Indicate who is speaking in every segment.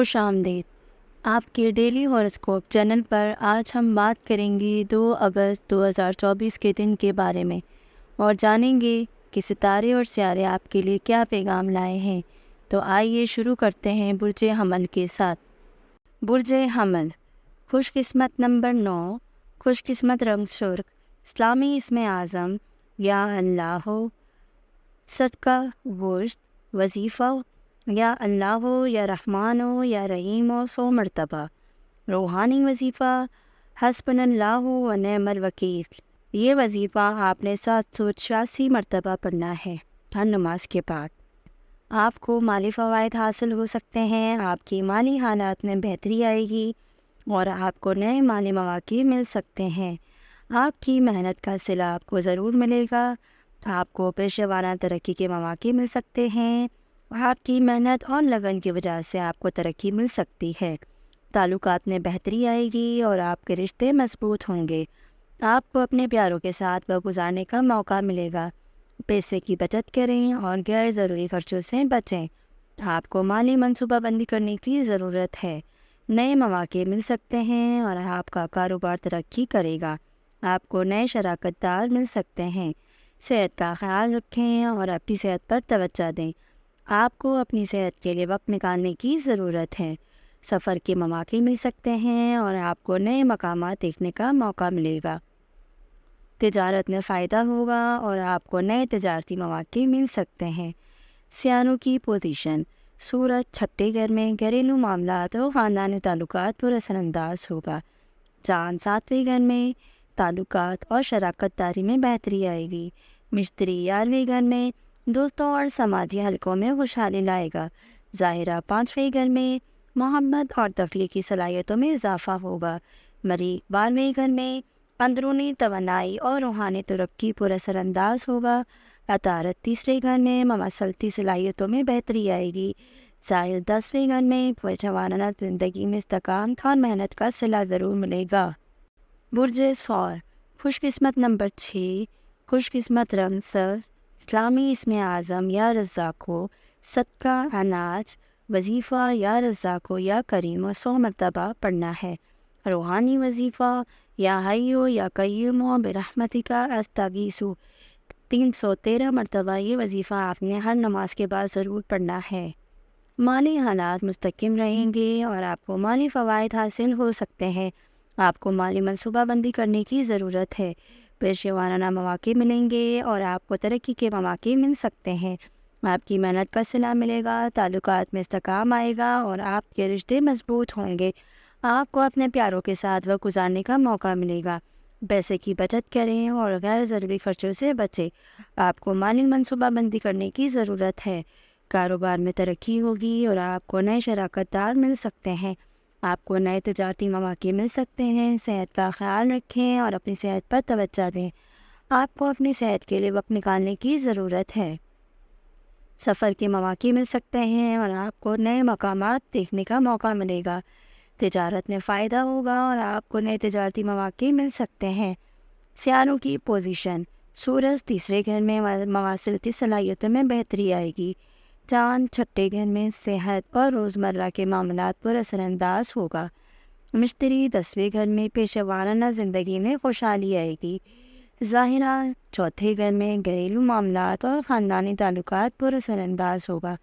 Speaker 1: خوش آمدید آپ کے ڈیلی ہوراسکوپ چینل پر آج ہم بات کریں گے 2 اگست 2024 کے دن کے بارے میں اور جانیں گے کہ ستارے اور سیارے آپ کے لیے کیا پیغام لائے ہیں۔ تو آئیے شروع کرتے ہیں برج حمل کے ساتھ۔ برج حمل، خوش قسمت نمبر 9، خوش قسمت رنگ سرخ، اسلامی اسم اعظم یا اللہ ہو، صدقہ گوشت، وظیفہ یا اللہ ہو یا رحمان ہو یا رحیم ہو 100 مرتبہ، روحانی وظیفہ حسبن اللہ و نعم الوکیل، یہ وظیفہ آپ نے 786 مرتبہ پڑھنا ہے ہر نماز کے بعد۔ آپ کو مالی فوائد حاصل ہو سکتے ہیں، آپ کی مالی حالات میں بہتری آئے گی اور آپ کو نئے مالی مواقع مل سکتے ہیں۔ آپ کی محنت کا صلہ آپ کو ضرور ملے گا، آپ کو پیشہ ورانہ ترقی کے مواقع مل سکتے ہیں، آپ کی محنت اور لگن کی وجہ سے آپ کو ترقی مل سکتی ہے۔ تعلقات میں بہتری آئے گی اور آپ کے رشتے مضبوط ہوں گے۔ آپ کو اپنے پیاروں کے ساتھ وقت گزارنے کا موقع ملے گا۔ پیسے کی بچت کریں اور غیر ضروری خرچوں سے بچیں۔ آپ کو مالی منصوبہ بندی کرنے کی ضرورت ہے۔ نئے مواقع مل سکتے ہیں اور آپ کا کاروبار ترقی کرے گا۔ آپ کو نئے شراکت دار مل سکتے ہیں۔ صحت کا خیال رکھیں اور اپنی صحت پر توجہ دیں۔ آپ کو اپنی صحت کے لیے وقت نکالنے کی ضرورت ہے۔ سفر کے مواقع مل سکتے ہیں اور آپ کو نئے مقامات دیکھنے کا موقع ملے گا۔ تجارت میں فائدہ ہوگا اور آپ کو نئے تجارتی مواقع مل سکتے ہیں۔ سیاروں کی پوزیشن، سورج چھٹے گھر میں گھریلو معاملات اور خاندانی تعلقات پر اثر انداز ہوگا۔ چاند 7ویں گھر میں تعلقات اور شراکت داری میں بہتری آئے گی۔ مشتری 11ویں گھر میں دوستوں اور سماجی حلقوں میں خوشحالی لائے گا۔ ظاہرہ 5ویں گھر میں محبت اور تخلیقی صلاحیتوں میں اضافہ ہوگا۔ مریخ 12ویں گھر میں اندرونی توانائی اور روحانی ترقی پر اثر انداز ہوگا۔ عطارد 3رے گھر میں مواصلاتی صلاحیتوں میں بہتری آئے گی۔ ساحل 10ویں گھر میں پیشہ ورانہ زندگی میں استقامت اور محنت کا صلہ ضرور ملے گا۔ برج ثور، خوش قسمت نمبر 6، خوش قسمت رنگ سبز، اسلامی اسم اعظم یا رزاق ہو، صدقہ اناج، وظیفہ یا رزاق ہو یا کریم ہو 100 مرتبہ پڑھنا ہے۔ روحانی وظیفہ یا حی ہو یا قیوم ہو برحمتک استغیث 313 مرتبہ، یہ وظیفہ آپ نے ہر نماز کے بعد ضرور پڑھنا ہے۔ مالی حالات مستحکم رہیں گے اور آپ کو مالی فوائد حاصل ہو سکتے ہیں۔ آپ کو مالی منصوبہ بندی کرنے کی ضرورت ہے۔ پیشہ ورانہ مواقع ملیں گے اور آپ کو ترقی کے مواقع مل سکتے ہیں۔ آپ کی محنت کا صلہ ملے گا، تعلقات میں استحکام آئے گا اور آپ کے رشتے مضبوط ہوں گے۔ آپ کو اپنے پیاروں کے ساتھ وقت گزارنے کا موقع ملے گا۔ پیسے کی بچت کریں اور غیر ضروری خرچوں سے بچیں۔ آپ کو مالی منصوبہ بندی کرنے کی ضرورت ہے۔ کاروبار میں ترقی ہوگی اور آپ کو نئے شراکت دار مل سکتے ہیں۔ آپ کو نئے تجارتی مواقع مل سکتے ہیں۔ صحت کا خیال رکھیں اور اپنی صحت پر توجہ دیں۔ آپ کو اپنی صحت کے لیے وقت نکالنے کی ضرورت ہے۔ سفر کے مواقع مل سکتے ہیں اور آپ کو نئے مقامات دیکھنے کا موقع ملے گا۔ تجارت میں فائدہ ہوگا اور آپ کو نئے تجارتی مواقع مل سکتے ہیں۔ سیاروں کی پوزیشن، سورج 3رے گھر میں مواصلاتی صلاحیتوں میں بہتری آئے گی۔ چاند 6ٹھے گھر میں صحت اور روزمرہ کے معاملات پر اثر انداز ہوگا۔ مشتری 10ویں گھر میں پیشہ ورانہ زندگی میں خوشحالی آئے گی۔ ظاہرہ 4تھے گھر میں گھریلو معاملات اور خاندانی تعلقات پر اثر انداز ہوگا۔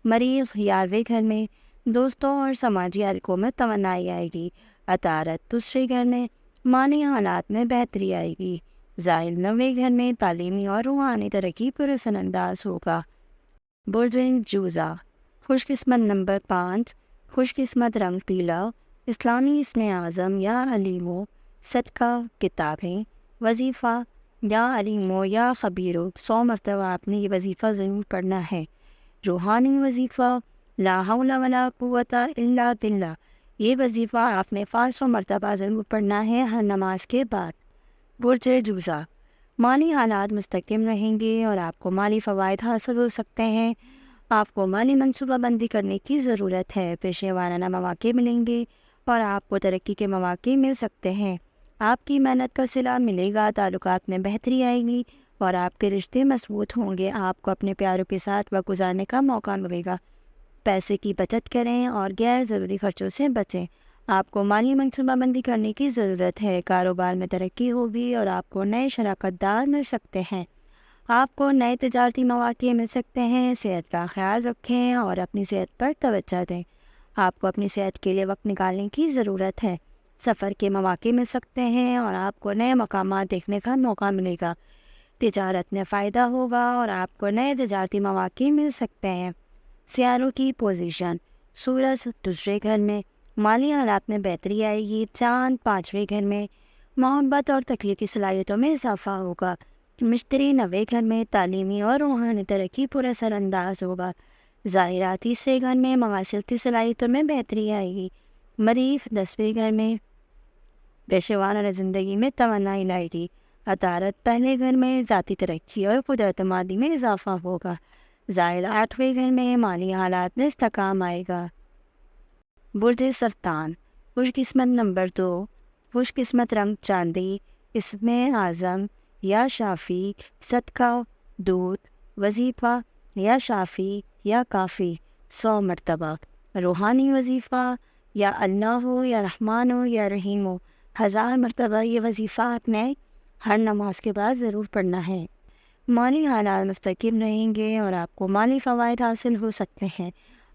Speaker 1: مریخ 11ویں گھر میں دوستوں اور سماجی حلقوں میں توانائی آئے گی۔ عطارد 2رے گھر میں مالی حالات میں بہتری آئے گی۔ ظاہر 9ویں گھر میں تعلیمی اور روحانی ترقی پر اثر انداز ہوگا۔ برج جوزہ، خوش قسمت نمبر 5، خوش قسمت رنگ پیلا، اسلامی اسم اعظم یا علیم ہو، صدقہ کتابیں، وظیفہ یا علیم ہو یا خبیر ہو 100 مرتبہ آپ نے یہ وظیفہ ضرور پڑھنا ہے۔ روحانی وظیفہ لا حول ولا قوت الا باللہ، یہ وظیفہ آپ نے 500 مرتبہ ضرور پڑھنا ہے ہر نماز کے بعد۔ برج جوزہ، مالی حالات مستحکم رہیں گے اور آپ کو مالی فوائد حاصل ہو سکتے ہیں۔ آپ کو مالی منصوبہ بندی کرنے کی ضرورت ہے۔ پیشہ ورانہ مواقع ملیں گے اور آپ کو ترقی کے مواقع مل سکتے ہیں۔ آپ کی محنت کا صلہ ملے گا، تعلقات میں بہتری آئے گی اور آپ کے رشتے مضبوط ہوں گے۔ آپ کو اپنے پیاروں کے ساتھ وقت گزارنے کا موقع ملے گا۔ پیسے کی بچت کریں اور غیر ضروری خرچوں سے بچیں۔ آپ کو مالی منصوبہ بندی کرنے کی ضرورت ہے۔ کاروبار میں ترقی ہوگی اور آپ کو نئے شراکت دار مل سکتے ہیں۔ آپ کو نئے تجارتی مواقع مل سکتے ہیں۔ صحت کا خیال رکھیں اور اپنی صحت پر توجہ دیں۔ آپ کو اپنی صحت کے لیے وقت نکالنے کی ضرورت ہے۔ سفر کے مواقع مل سکتے ہیں اور آپ کو نئے مقامات دیکھنے کا موقع ملے گا۔ تجارت میں فائدہ ہوگا اور آپ کو نئے تجارتی مواقع مل سکتے ہیں۔ سیاروں کی پوزیشن: سورج دوسرے گھر میں، مالی حالات میں بہتری آئے گی۔ چاند پانچویں گھر میں، محبت اور تخلیقی صلاحیتوں میں اضافہ ہوگا۔ مشتری نویں گھر میں، تعلیمی اور روحانی ترقی پر اثر انداز ہوگا۔ ظاہرہ تیسرے گھر میں، مواصلاتی صلاحیتوں میں بہتری آئے گی۔ مریخ 10ویں گھر میں، پیشہ ورانہ زندگی میں توانائی لائے گی۔ عطارد پہلے گھر میں، ذاتی ترقی اور خود اعتمادی میں اضافہ ہوگا۔ زائل 8ویں گھر میں، مالی حالات میں استحکام آئے گا۔ برج سرطان: خوش قسمت نمبر 2، خوش قسمت رنگ چاندی، اسم اعظم یا شافی، صدقہ، دودھ، وظیفہ یا شافی یا کافی 100 مرتبہ، روحانی وظیفہ یا اللہ ہو یا رحمان ہو یا رحیم ہو 1000 مرتبہ یہ وظیفہ آپ نے ہر نماز کے بعد ضرور پڑھنا ہے۔ مالی حالات مستقیم رہیں گے اور آپ کو مالی فوائد حاصل ہو سکتے ہیں۔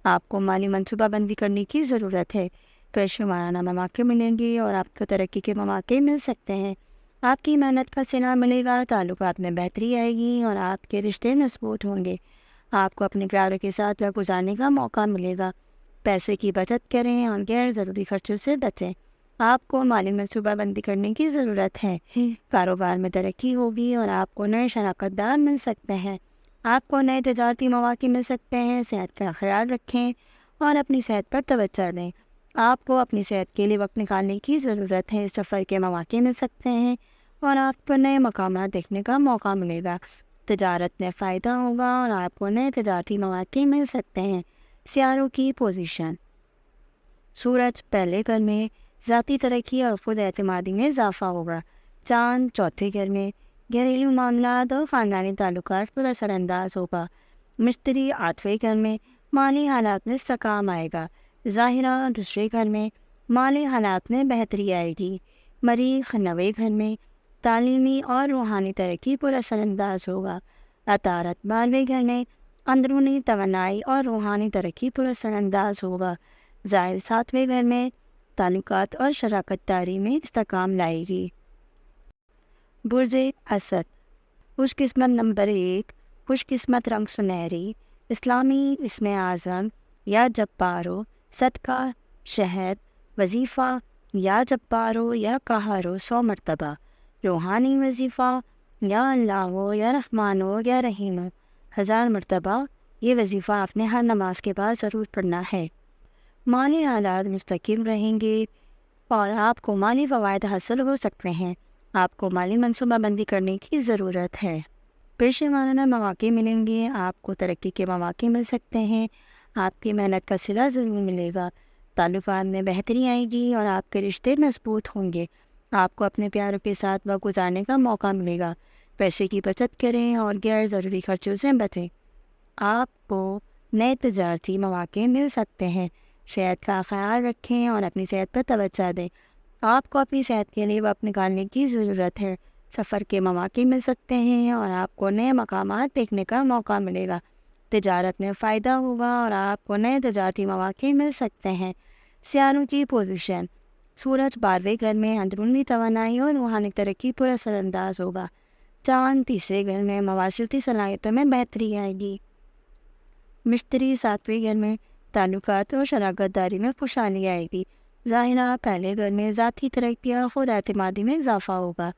Speaker 1: آپ کو مالی منصوبہ بندی کرنے کی ضرورت ہے۔ پیشہ ورانہ مواقع ملیں گے اور آپ کو ترقی کے مواقع مل سکتے ہیں۔ آپ کی محنت کا صلہ ملے گا، تعلقات میں بہتری آئے گی اور آپ کے رشتے مضبوط ہوں گے۔ آپ کو اپنے پیاروں کے ساتھ وقت گزارنے کا موقع ملے گا۔ پیسے کی بچت کریں اور غیر ضروری خرچوں سے بچیں۔ آپ کو مالی منصوبہ بندی کرنے کی ضرورت ہے۔ کاروبار میں ترقی ہوگی اور آپ کو نئے شراکت دار مل سکتے ہیں۔ آپ کو نئے تجارتی مواقع مل سکتے ہیں۔ صحت کا خیال رکھیں اور اپنی صحت پر توجہ دیں۔ آپ کو اپنی صحت کے لیے وقت نکالنے کی ضرورت ہے۔ سفر کے مواقع مل سکتے ہیں اور آپ کو نئے مقامات دیکھنے کا موقع ملے گا۔ تجارت میں فائدہ ہوگا اور آپ کو نئے تجارتی مواقع مل سکتے ہیں۔ سیاروں کی پوزیشن: سورج پہلے گھر میں، ذاتی ترقی اور خود اعتمادی میں اضافہ ہوگا۔ چاند چوتھے گھر میں، گھریلو معاملات اور خاندانی تعلقات پر اثر انداز ہوگا۔ مشتری 8ویں گھر میں، مالی حالات میں استحکام آئے گا۔ ظاہرہ دوسرے گھر میں، مالی حالات میں بہتری آئے گی۔ مریخ 9ویں گھر میں، تعلیمی اور روحانی ترقی پر اثر انداز ہوگا۔ عطارد 12ویں گھر میں، اندرونی توانائی اور روحانی ترقی پر اثر انداز ہوگا۔ زائل 7ویں گھر میں، تعلقات اور شراکت داری میں استحکام لائے گی۔ برج اسد: خوش قسمت نمبر 1، خوش قسمت رنگ سنہری، اسلامی اسم اعظم یا جبارو، صدقہ، شہد، وظیفہ یا جبارو یا کہارو 100 مرتبہ، روحانی وظیفہ یا اللہ ہو یا رحمان ہو یا رحیم ہو 1000 مرتبہ یہ وظیفہ آپ نے ہر نماز کے بعد ضرور پڑھنا ہے۔ مالی حالات مستقیم رہیں گے اور آپ کو مالی فوائد حاصل ہو سکتے ہیں۔ آپ کو مالی منصوبہ بندی کرنے کی ضرورت ہے۔ پیشہ ورانہ مواقع ملیں گے، آپ کو ترقی کے مواقع مل سکتے ہیں۔ آپ کی محنت کا صلہ ضرور ملے گا۔ تعلقات میں بہتری آئے گی اور آپ کے رشتے مضبوط ہوں گے۔ آپ کو اپنے پیاروں کے ساتھ وقت گزارنے کا موقع ملے گا۔ پیسے کی بچت کریں اور غیر ضروری خرچوں سے بچیں۔ آپ کو نئے تجارتی مواقع مل سکتے ہیں۔ صحت کا خیال رکھیں اور اپنی صحت پر توجہ دیں۔ آپ کو اپنی صحت کے لیے وقت نکالنے کی ضرورت ہے۔ سفر کے مواقع مل سکتے ہیں اور آپ کو نئے مقامات دیکھنے کا موقع ملے گا۔ تجارت میں فائدہ ہوگا اور آپ کو نئے تجارتی مواقع مل سکتے ہیں۔ سیاروں کی پوزیشن: سورج 12ویں گھر میں، اندرونی توانائی اور روحانی ترقی پر اثر انداز ہوگا۔ چاند تیسرے گھر میں، مواصلاتی صلاحیتوں میں بہتری آئے گی۔ مشتری 7ویں گھر میں، تعلقات اور شراکت داری میں خوشحالی آئے گی۔ ظاہرہ پہلے گھر میں، ذاتی ترقی اور خود اعتمادی میں اضافہ ہوگا۔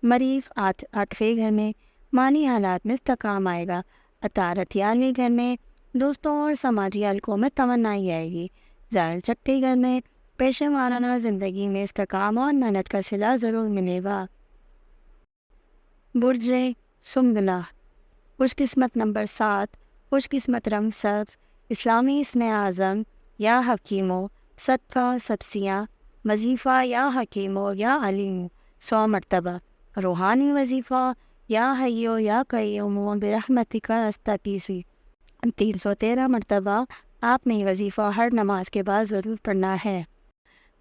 Speaker 1: مریخ 8ویں گھر میں، مالی حالات میں استحکام آئے گا۔ عطارد 11ویں گھر میں، دوستوں اور سماجی حلقوں میں توانائی آئے گی۔ زائل 6ویں گھر میں، پیشہ ورانہ زندگی میں استحکام اور محنت کا صلہ ضرور ملے گا۔ برج سنبلہ: خوش قسمت نمبر 7، خوش قسمت رنگ سبز، اسلامی اسم اعظم یا حکیمو، صدقہ، سبزیاں، وظیفہ یا حکیمو یا علیم 100 مرتبہ، روحانی وظیفہ یا حیو یا قیومو برحمتک استغیث 313 مرتبہ، آپ نے وظیفہ ہر نماز کے بعد ضرور پڑھنا ہے۔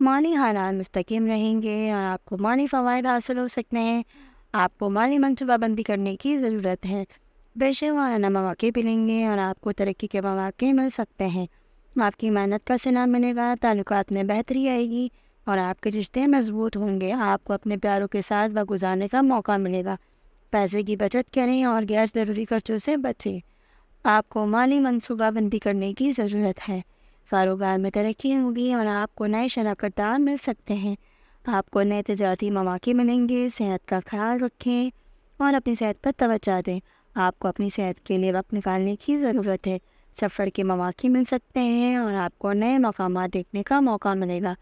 Speaker 1: مالی حالات مستقیم رہیں گے اور آپ کو مالی فوائد حاصل ہو سکتے ہیں۔ آپ کو مالی منصوبہ بندی کرنے کی ضرورت ہے۔ پیشے وارانہ مواقع ملیں گے اور آپ کو ترقی کے مواقع مل سکتے ہیں۔ آپ کی محنت کا صلہ ملے گا، تعلقات میں بہتری آئے گی اور آپ کے رشتے مضبوط ہوں گے۔ آپ کو اپنے پیاروں کے ساتھ وقت گزارنے کا موقع ملے گا۔ پیسے کی بچت کریں اور غیر ضروری خرچوں سے بچیں۔ آپ کو مالی منصوبہ بندی کرنے کی ضرورت ہے۔ کاروبار میں ترقی ہوگی اور آپ کو نئے شراکت دار مل سکتے ہیں۔ آپ کو نئے تجارتی مواقع ملیں گے۔ صحت کا خیال رکھیں اور اپنی صحت پر توجہ دیں۔ آپ کو اپنی صحت کے لیے وقت نکالنے کی ضرورت ہے۔ سفر کے مواقع مل سکتے ہیں اور آپ کو نئے مقامات دیکھنے کا موقع ملے گا۔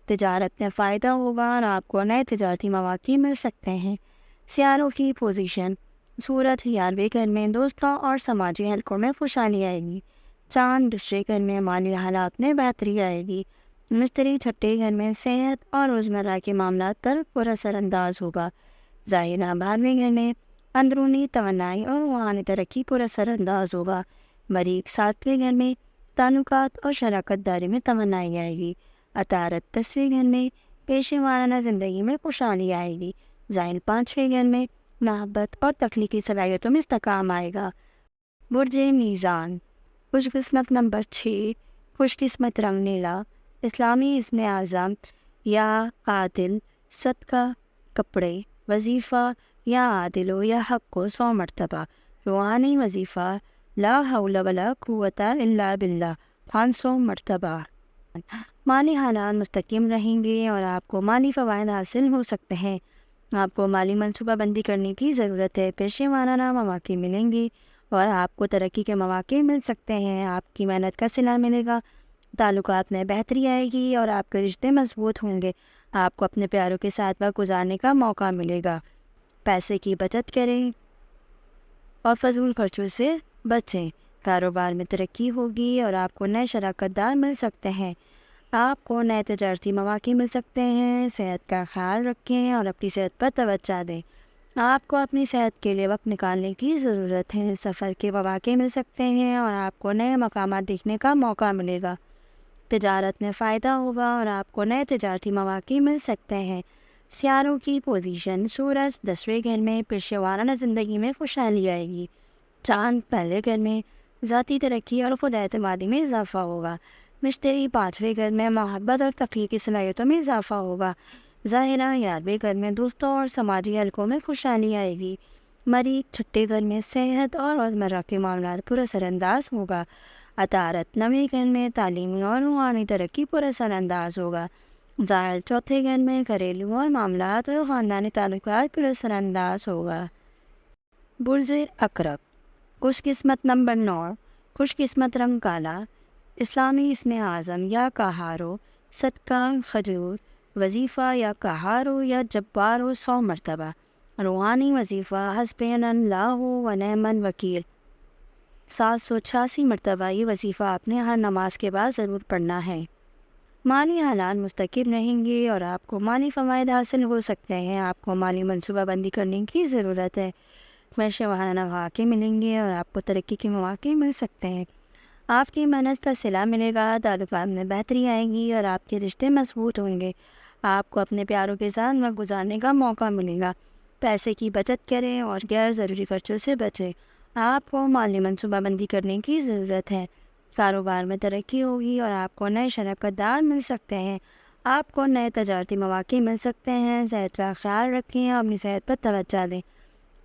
Speaker 1: تجارت میں فائدہ ہوگا اور آپ کو نئے تجارتی مواقع مل سکتے ہیں۔ سیاروں کی پوزیشن: سورج 11ویں گھر میں دوستوں اور سماجی حلقوں میں خوشحالی آئے گی۔ چاند دوسرے گھر میں مالی حالات میں بہتری آئے گی۔ مشتری چھٹے گھر میں صحت اور روزمرہ کے معاملات پر پر اثر انداز ہوگا۔ ظاہرہ 12ویں گھر میں اندرونی توانائی اور روحانی ترقی پر اثر انداز ہوگا۔ مریخ 7ویں گھر میں تعلقات اور شراکت داری میں توانائی آئے گی۔ عطارد 10ویں گھر میں پیشے وارانہ زندگی میں خوشحالی آئے گی۔ زائل 5ویں گھر میں محبت اور تخلیقی صلاحیتوں میں استحکام آئے گا۔ برج میزان: خوش قسمت نمبر 6، خوش قسمت رنگ نیلا، اسلامی اسم اعظم یا عادل، صدقہ، کپڑے، وظیفہ یا عادل و یا حق کو 100 مرتبہ، روحانی وظیفہ لا حول ولا قوت الا باللہ 500 مرتبہ۔ مالی حالات مستقیم رہیں گے اور آپ کو مالی فوائد حاصل ہو سکتے ہیں۔ آپ کو مالی منصوبہ بندی کرنے کی ضرورت ہے۔ پیشے وارانہ مواقع ملیں گے اور آپ کو ترقی کے مواقع مل سکتے ہیں۔ آپ کی محنت کا صلہ ملے گا، تعلقات میں بہتری آئے گی اور آپ کے رشتے مضبوط ہوں گے۔ آپ کو اپنے پیاروں کے ساتھ وقت گزارنے کا موقع ملے گا۔ پیسے کی بچت کریں اور فضول خرچوں سے بچیں۔ کاروبار میں ترقی ہوگی اور آپ کو نئے شراکت دار مل سکتے ہیں۔ آپ کو نئے تجارتی مواقع مل سکتے ہیں۔ صحت کا خیال رکھیں اور اپنی صحت پر توجہ دیں۔ آپ کو اپنی صحت کے لیے وقت نکالنے کی ضرورت ہے۔ سفر کے مواقع مل سکتے ہیں اور آپ کو نئے مقامات دیکھنے کا موقع ملے گا۔ تجارت میں فائدہ ہوگا اور آپ کو نئے تجارتی مواقع مل سکتے ہیں۔ سیاروں کی پوزیشن: سورج 10ویں گھر میں پیشے وارانہ زندگی میں خوشحالی آئے گی۔ چاند پہلے گھر میں ذاتی ترقی اور خود اعتمادی میں اضافہ ہوگا۔ مشتری 5ویں گھر میں محبت اور تخلیقی صلاحیتوں میں اضافہ ہوگا۔ ظاہرہ 11ویں گھر میں دوستوں اور سماجی حلقوں میں خوشحالی آئے گی۔ مریخ 6 گھر میں صحت اور روزمرہ کے معاملات پر اثر انداز ہوگا۔ عطارد 9ویں گھر میں تعلیمی اور روحانی ترقی پر اثر انداز ہوگا۔ زائل 4تھے گھر میں گھریلو اور معاملات اور خاندانی تعلقات پر اثر انداز ہوگا۔ برج عقرب: خوش قسمت نمبر 9، خوش قسمت رنگ کالا، اسلامی اسم اعظم یا کہارو، صدقہ، کھجور، وظیفہ یا کہارو یا جبارو 100 مرتبہ، روحانی وظیفہ حسبنا اللہ و نعم الوکیل 786 مرتبہ۔ یہ وظیفہ آپ نے ہر نماز کے بعد ضرور پڑھنا ہے۔ مالی حالات مستقیم رہیں گے اور آپ کو مالی فوائد حاصل ہو سکتے ہیں۔ آپ کو مالی منصوبہ بندی کرنے کی ضرورت ہے۔ پیشے وارانہ مواقع ملیں گے اور آپ کو ترقی کے مواقع مل سکتے ہیں۔ آپ کی محنت کا صلہ ملے گا، تعلقات میں بہتری آئے گی اور آپ کے رشتے مضبوط ہوں گے۔ آپ کو اپنے پیاروں کے ساتھ وقت گزارنے کا موقع ملے گا۔ پیسے کی بچت کریں اور غیر ضروری خرچوں سے بچیں۔ آپ کو مالی منصوبہ بندی کرنے کی ضرورت ہے۔ کاروبار میں ترقی ہوگی اور آپ کو نئے شراکت دار مل سکتے ہیں۔ آپ کو نئے تجارتی مواقع مل سکتے ہیں۔ صحت کا خیال رکھیں اور اپنی صحت پر توجہ دیں۔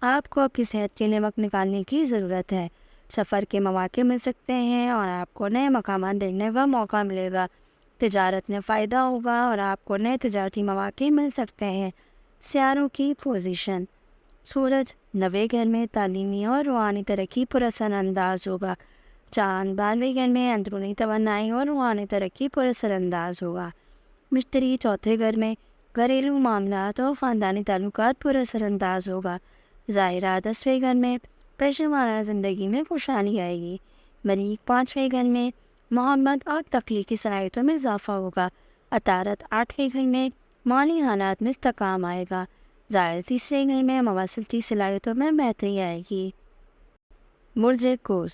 Speaker 1: آپ کو اپنی صحت کے لیے وقت نکالنے کی ضرورت ہے۔ سفر کے مواقع مل سکتے ہیں اور آپ کو نئے مقامات دیکھنے کا موقع ملے گا۔ تجارت میں فائدہ ہوگا اور آپ کو نئے تجارتی مواقع مل سکتے ہیں۔ سیاروں کی پوزیشن: سورج 9ویں گھر میں تعلیمی اور روحانی ترقی پر اثر انداز ہوگا۔ چاند 12ویں گھر میں اندرونی توانائی اور روحانی ترقی پر اثر انداز ہوگا۔ مشتری 4تھے گھر میں گھریلو معاملات اور خاندانی تعلقات پر اثر انداز ہوگا۔ ظاہرہ 10ویں گھر میں پیشے وارانہ زندگی میں خوشحالی آئے گی۔ مریخ 5ویں گھر میں محبت اور تخلیقی صلاحیتوں میں اضافہ ہوگا۔ عطارد 8ویں گھر میں مالی حالات میں استحکام آئے گا۔ زائل 3ویں گھر میں مواصلاتی صلاحیتوں میں بہتری آئے گی۔ برج قوس: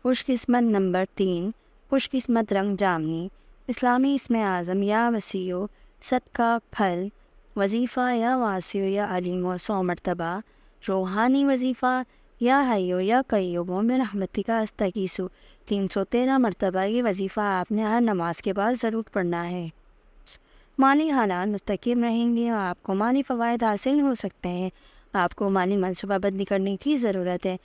Speaker 1: خوش قسمت نمبر 3، خوش قسمت رنگ جامنی، اسلامی اسم اعظم یا وسیع، صدقہ پھل، وظیفہ یا واسع یا علیم و 100 مرتبہ، روحانی وظیفہ یا حیو یا قیوم برحمتک استغیث 313 مرتبہ۔ یہ وظیفہ آپ نے ہر نماز کے بعد ضرور پڑھنا ہے۔ مالی حالات مستقیم رہیں گے اور آپ کو مالی فوائد حاصل ہو سکتے ہیں۔ آپ کو مالی منصوبہ بندی کرنے کی ضرورت ہے۔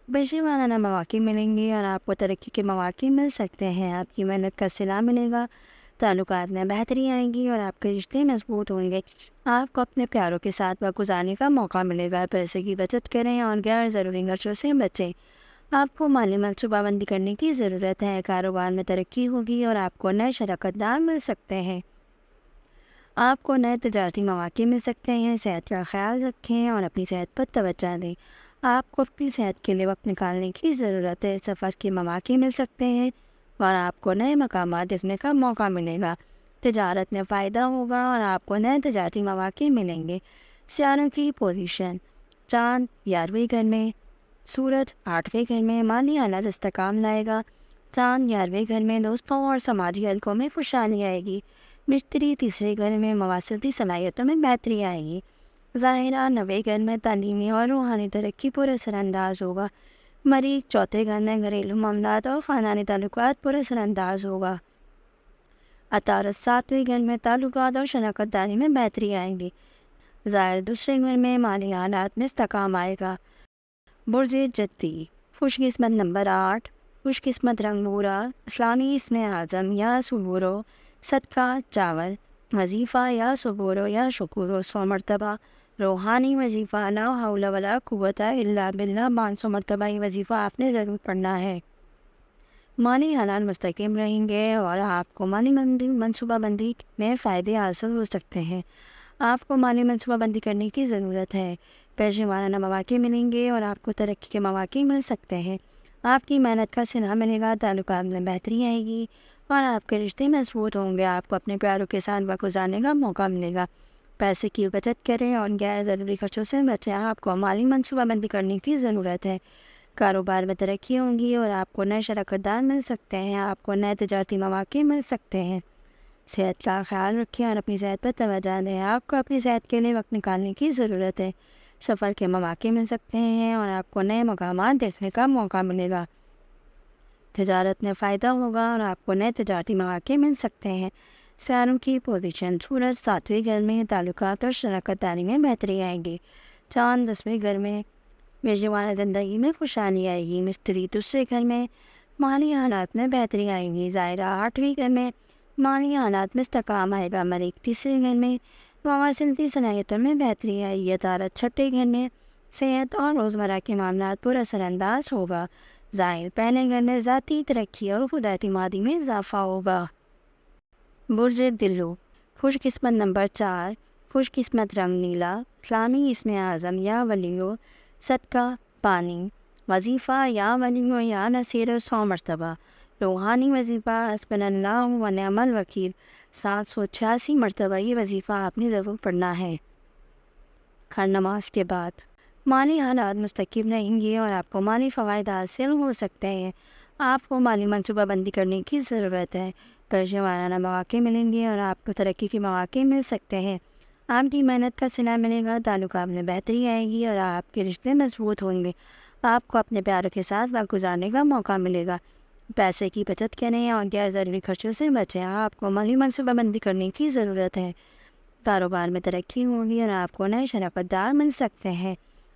Speaker 1: پیشے وارانہ مواقع ملیں گے اور آپ کو ترقی کے مواقع مل سکتے ہیں۔ آپ کی محنت کا صلہ ملے گا، تعلقات میں بہتری آئے گی اور آپ کے رشتے مضبوط ہوں گے۔ آپ کو اپنے پیاروں کے ساتھ وقت گزارنے کا موقع ملے گا۔ پیسے کی بچت کریں اور غیر ضروری خرچوں سے بچیں۔ آپ کو مالی منصوبہ بندی کرنے کی ضرورت ہے۔ کاروبار میں ترقی ہوگی اور آپ کو نئے شراکت دار مل سکتے ہیں۔ آپ کو نئے تجارتی مواقع مل سکتے ہیں۔ صحت کا خیال رکھیں اور اپنی صحت پر توجہ دیں۔ آپ کو اپنی صحت کے لیے وقت نکالنے کی ضرورت ہے۔ سفر کے مواقع مل سکتے ہیں اور آپ کو نئے مقامات دیکھنے کا موقع ملے گا۔ تجارت میں فائدہ ہوگا اور آپ کو نئے تجارتی مواقع ملیں گے۔ ستاروں کی پوزیشن، چاند 11ویں گھر میں، سورج 8ویں گھر میں، مالی حالت استحکام لائے گا۔ چاند 11ویں گھر میں، دوستوں اور سماجی حلقوں میں خوشحالی آئے گی۔ مشتری 3رے گھر میں، مواصلاتی صلاحیتوں میں بہتری آئے گی۔ ظاہرہ 9ویں گھر میں، تعلیمی اور روحانی ترقی پر اثر انداز ہوگا۔ مریخ 4تھے گھر میں، گھریلو معاملات اور خاندانی تعلقات پر اثر انداز ہوگا۔ عطارد 7ویں گھر میں، تعلقات اور شراکت داری میں بہتری آئے گی۔ ظاہر 2رے گھر میں، مالی حالات میں استحکام آئے گا۔ برج جدی، خوش قسمت نمبر 8، خوش قسمت رنگ بھورا، اسلامی اسم اعظم یا صبورو، صدقہ چاول، وظیفہ یا صبورو یا شکورو 100 مرتبہ، روحانی وظیفہ لا حول ولا قوت الا باللہ 500 مرتبہ۔ یہ وظیفہ آپ نے ضرور پڑھنا ہے۔ مالی حالات مستحکم رہیں گے اور آپ کو مالی منصوبہ بندی میں فائدے حاصل ہو سکتے ہیں۔ آپ کو مالی منصوبہ بندی کرنے کی ضرورت ہے۔ پیشے وارانہ مواقع ملیں گے اور آپ کو ترقی کے مواقع مل سکتے ہیں۔ آپ کی محنت کا صلہ ملے گا، تعلقات میں بہتری آئے گی اور آپ کے رشتے مضبوط ہوں گے۔ آپ کو اپنے پیاروں کے ساتھ وقت گزارنے کا موقع ملے گا۔ پیسے کی بچت کریں اور غیر ضروری خرچوں سے بچیں۔ آپ کو مالی منصوبہ بندی کرنے کی ضرورت ہے۔ کاروبار میں ترقی ہوگی اور آپ کو نئے شراکت دار مل سکتے ہیں۔ آپ کو نئے تجارتی مواقع مل سکتے ہیں۔ صحت کا خیال رکھیں اور اپنی صحت پر توجہ دیں۔ آپ کو اپنی صحت کے لیے وقت نکالنے کی ضرورت ہے۔ سفر کے مواقع مل سکتے ہیں اور آپ کو نئے مقامات دیکھنے کا موقع ملے گا۔ تجارت میں فائدہ ہوگا اور آپ کو نئے تجارتی مواقع مل سکتے ہیں۔ ستاروں کی پوزیشن، سورج 7ویں گھر میں، تعلقات اور شراکت داری میں بہتری آئے گی۔ چاند 10ویں گھر میں، میزبان زندگی میں خوشحالی آئے گی۔ مستری 2رے گھر میں، مالی حالات میں بہتری آئے گی۔ ظاہرہ 8ویں گھر میں، مالی حالات میں استحکام آئے گا۔ مریخ 3رے گھر میں، مواصلاتی صلاحیتوں میں بہتری آئے گی۔ عطارد 6ٹھے گھر میں، صحت اور روزمرہ کے معاملات پر اثر انداز ہوگا۔ ظاہر 1لے گھر میں، ذاتی ترقی اور خود اعتمادی میں اضافہ ہوگا۔ برج دلو، خوش قسمت نمبر 4، خوش قسمت رنگ نیلا، اسلامی اسم اعظم یا ولیو، صدقہ پانی، وظیفہ یا ولیو یا نصیر 100 مرتبہ، روحانی وظیفہ حسبنا اللہ و نعم الوکیل 786 مرتبہ۔ یہ وظیفہ آپ نے ضرور پڑھنا ہے ہر نماز کے بعد۔ مالی حالات مستقیم رہیں گے اور آپ کو مالی فوائد حاصل ہو سکتے ہیں۔ آپ کو مالی منصوبہ بندی کرنے کی ضرورت ہے۔ پیشے وارانہ مواقع ملیں گے اور آپ کو ترقی کے مواقع مل سکتے ہیں۔ آپ کی محنت کا صلہ ملے گا، تعلقات میں بہتری آئے گی اور آپ کے رشتے مضبوط ہوں گے۔ آپ کو اپنے پیاروں کے ساتھ وقت گزارنے کا موقع ملے گا۔ پیسے کی بچت کریں اور غیر ضروری خرچوں سے بچیں۔ آپ کو مالی منصوبہ بندی کرنے کی ضرورت ہے۔ کاروبار میں ترقی ہوگی اور آپ کو نئے شراکت دار مل سکتے ہیں۔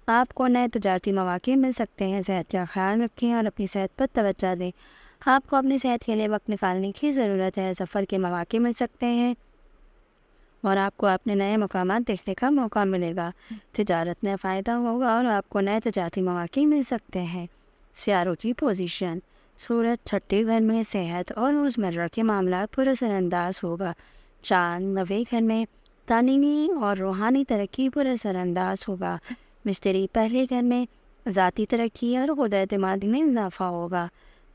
Speaker 1: آپ کو نئے تجارتی مواقع مل سکتے ہیں۔ صحت کا خیال رکھیں اور اپنی صحت پر توجہ دیں۔ آپ کو اپنی صحت کے لیے وقت نکالنے کی ضرورت ہے۔ سفر کے مواقع مل سکتے ہیں اور آپ کو اپنے نئے مقامات دیکھنے کا موقع ملے گا۔ تجارت میں فائدہ ہوگا اور آپ کو نئے تجارتی مواقع مل سکتے ہیں۔ ستاروں کی پوزیشن، سورج 6ٹھے گھر میں، صحت اور روزمرہ کے معاملات پر اثر انداز ہوگا۔ چاند 9ویں گھر میں، تعلیمی اور روحانی ترقی پر اثر انداز ہوگا۔ مستری 1لے گھر میں، ذاتی ترقی اور خود اعتمادی میں اضافہ ہوگا۔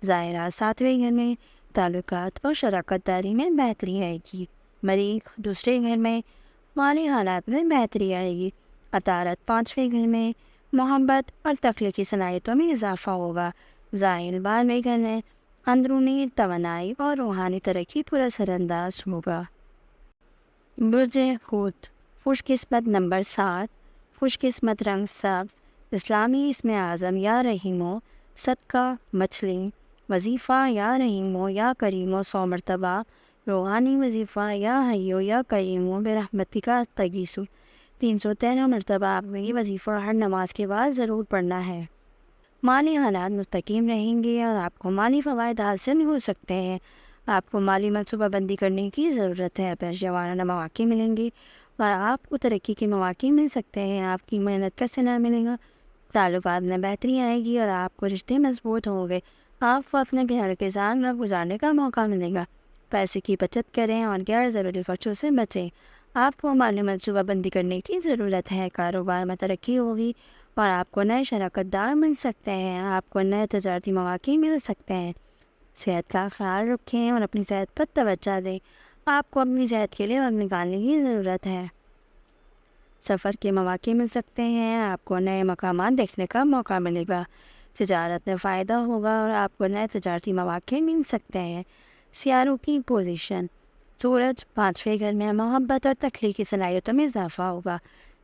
Speaker 1: ظاہرہ 7ویں گھر میں، تعلقات اور شراکت داری میں بہتری آئے گی۔ مریخ 2رے گھر میں، مالی حالات میں بہتری آئے گی۔ عطارد 5ویں گھر میں، محبت اور تخلیقی صلاحیتوں میں اضافہ ہوگا۔ ظاہر 12ویں گھر میں، اندرونی توانائی اور روحانی ترقی پر اثر انداز ہوگا۔ برج حوت، خوش قسمت نمبر 7، خوش قسمت رنگ سبز، اسلامی اسم اعظم یا رحیم و، صدقہ مچھلی، وظیفہ یا رحیم و یا کریم و 100 مرتبہ، روحانی وظیفہ یا حی و یا کریم و برحمتک استغیث، 313 مرتبہ آپ نے یہ وظیفہ ہر نماز کے بعد ضرور پڑھنا ہے۔ مالی حالات مستقیم رہیں گے اور آپ کو مالی فوائد حاصل ہو سکتے ہیں۔ آپ کو مالی منصوبہ بندی کرنے کی ضرورت ہے، پیشہ ورانہ مواقع ملیں گے اور آپ کو ترقی کے مواقع مل سکتے ہیں۔ آپ کی محنت کا صلہ ملے گا، تعلقات میں بہتری آئے گی اور آپ کو رشتے مضبوط ہوں گے۔ آپ کو اپنے پیار کے ساتھ وقت گزارنے کا موقع ملے گا۔ پیسے کی بچت کریں اور غیر ضروری خرچوں سے بچیں۔ آپ کو مالی منصوبہ بندی کرنے کی ضرورت ہے، کاروبار میں ترقی ہوگی اور آپ کو نئے شراکت دار مل سکتے ہیں۔ آپ کو نئے تجارتی مواقع مل سکتے ہیں۔ صحت کا خیال رکھیں اور اپنی صحت پر توجہ دیں۔ آپ کو اپنی صحت کے لیے وقت نکالنے کی ضرورت ہے۔ سفر کے مواقع مل سکتے ہیں، آپ کو نئے مقامات دیکھنے کا موقع ملے گا۔ تجارت میں فائدہ ہوگا اور آپ کو نئے تجارتی مواقع مل سکتے ہیں۔ سیاروں کی پوزیشن، سورج 5ویں گھر میں محبت اور تخلیقی صلاحیتوں میں اضافہ ہوگا۔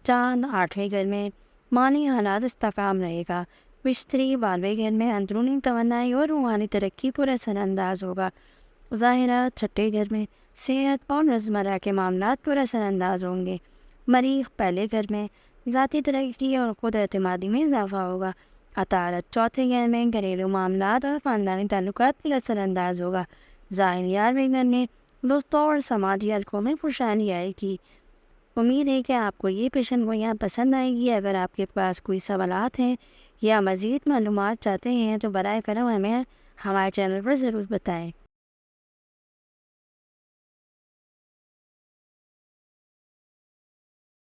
Speaker 1: چاند 8ویں گھر میں مالی حالات استحکام رہے گا۔ مشتری 12ویں گھر میں اندرونی توانائی اور روحانی ترقی پر اثر انداز ہوگا۔ ظاہرہ 6ویں گھر میں صحت اور روزمرہ کے معاملات پر اثر انداز ہوں گے۔ مریخ 1 گھر میں ذاتی ترقی اور خود اعتمادی میں اضافہ ہوگا۔ عطارد 4تھے گھر میں گھریلو معاملات اور خاندانی تعلقات پر اثر انداز ہوگا۔ ظاہر 11ویں گھر میں دوستوں اور سماجی حلقوں میں خوشحالی آئے گی۔ امید ہے کہ آپ کو یہ پیشن گوئیاں پسند آئے گی۔ اگر آپ کے پاس کوئی سوالات ہیں یا مزید معلومات چاہتے ہیں تو براہ کرم ہمیں ہمارے چینل پر ضرور بتائیں۔